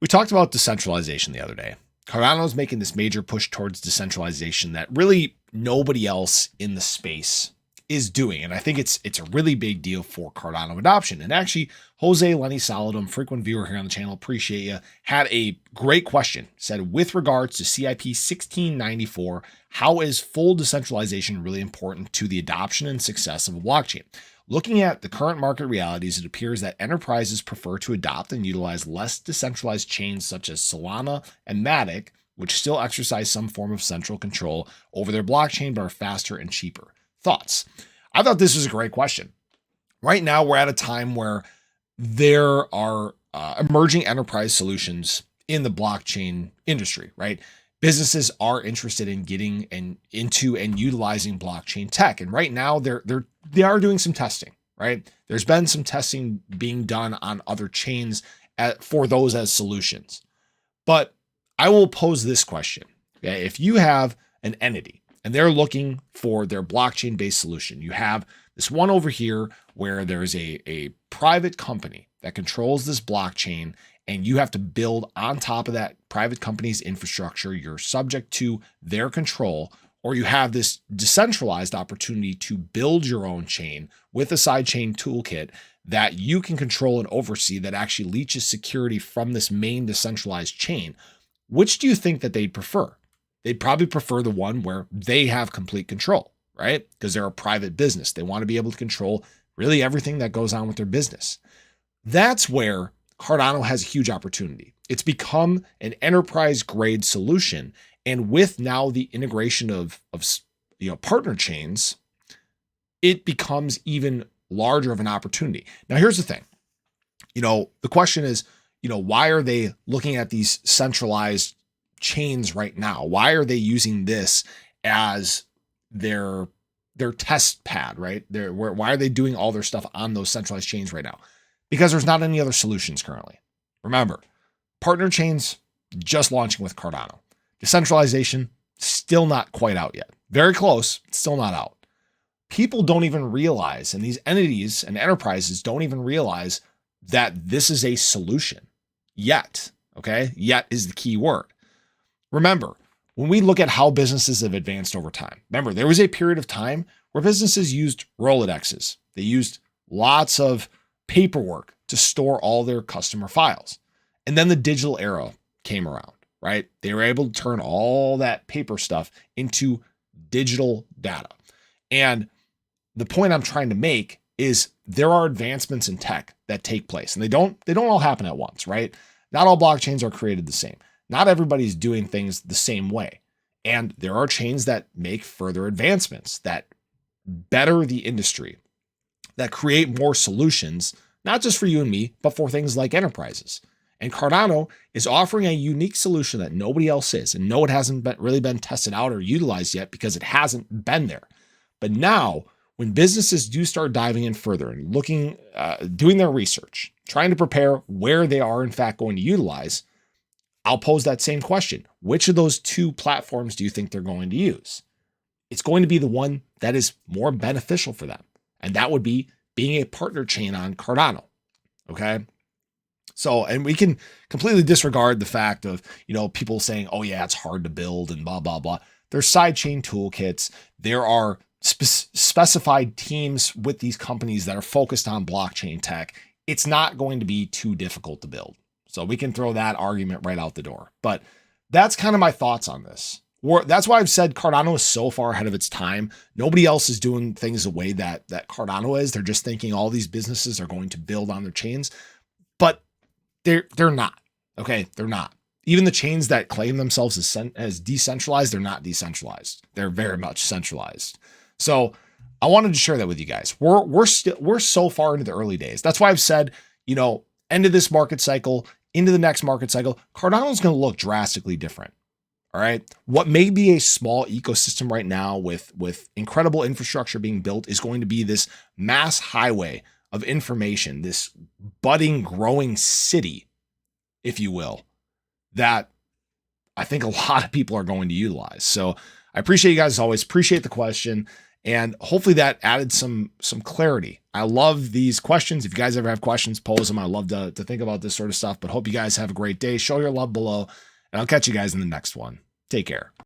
We talked about decentralization the other day. Cardano is making this major push towards decentralization that really nobody else in the space is doing. And I think it's a really big deal for Cardano adoption. And actually, Jose Lenny Solidum, frequent viewer here on the channel, appreciate you, had a great question. Said, with regards to CIP 1694, how is full decentralization really important to the adoption and success of a blockchain? Looking at the current market realities, it appears that enterprises prefer to adopt and utilize less decentralized chains such as Solana and Matic, which still exercise some form of central control over their blockchain but are faster and cheaper. Thoughts? I thought this was a great question. Right now, we're at a time where there are emerging enterprise solutions in the blockchain industry, right? Businesses are interested in getting into and utilizing blockchain tech. And right now they are doing some testing, right? There's been some testing being done on other chains for those as solutions. But I will pose this question. Okay? If you have an entity and they're looking for their blockchain-based solution, you have this one over here where there's a private company that controls this blockchain, and you have to build on top of that private company's infrastructure. You're subject to their control, or you have this decentralized opportunity to build your own chain with a sidechain toolkit that you can control and oversee that actually leaches security from this main decentralized chain. Which do you think that they'd prefer? They'd probably prefer the one where they have complete control, right? Because they're a private business. They want to be able to control really everything that goes on with their business. That's where Cardano has a huge opportunity. It's become an enterprise grade solution. And with now the integration of partner chains, it becomes even larger of an opportunity. Now, here's the thing. The question is, why are they looking at these centralized chains right now? Why are they using this as their test pad, right? Why are they doing all their stuff on those centralized chains right now? Because there's not any other solutions currently. Remember, partner chains just launching with Cardano. Decentralization still not quite out yet. Very close, still not out. People don't even realize, and these entities and enterprises don't even realize that this is a solution yet. Okay, yet is the key word. Remember, when we look at how businesses have advanced over time, remember, there was a period of time where businesses used Rolodexes. They used lots of paperwork to store all their customer files. And then the digital era came around, right? They were able to turn all that paper stuff into digital data. And the point I'm trying to make is there are advancements in tech that take place, and they don't all happen at once, right? Not all blockchains are created the same. Not everybody's doing things the same way. And there are chains that make further advancements that better the industry, that create more solutions, not just for you and me, but for things like enterprises. And Cardano is offering a unique solution that nobody else is. And no, it hasn't really been tested out or utilized yet because it hasn't been there. But now, when businesses do start diving in further and looking, doing their research, trying to prepare where they are in fact going to utilize, I'll pose that same question. Which of those two platforms do you think they're going to use? It's going to be the one that is more beneficial for them. And that would be being a partner chain on Cardano. Okay. So, and we can completely disregard the fact of, people saying, oh yeah, it's hard to build and blah, blah, blah. There's sidechain toolkits. There are specified teams with these companies that are focused on blockchain tech. It's not going to be too difficult to build. So we can throw that argument right out the door. But that's kind of my thoughts on this. That's why I've said Cardano is so far ahead of its time. Nobody else is doing things the way that Cardano is. They're just thinking all these businesses are going to build on their chains, but they're not. Okay, they're not. Even the chains that claim themselves as decentralized, they're not decentralized. They're very much centralized. So I wanted to share that with you guys. We're so far into the early days. That's why I've said, end of this market cycle, into the next market cycle, Cardano is going to look drastically different. All right. What may be a small ecosystem right now with incredible infrastructure being built is going to be this mass highway of information, this budding, growing city, if you will, that I think a lot of people are going to utilize. So I appreciate you guys as always. Appreciate the question. And hopefully that added some clarity. I love these questions. If you guys ever have questions, pose them. I love to think about this sort of stuff, but hope you guys have a great day. Show your love below, and I'll catch you guys in the next one. Take care.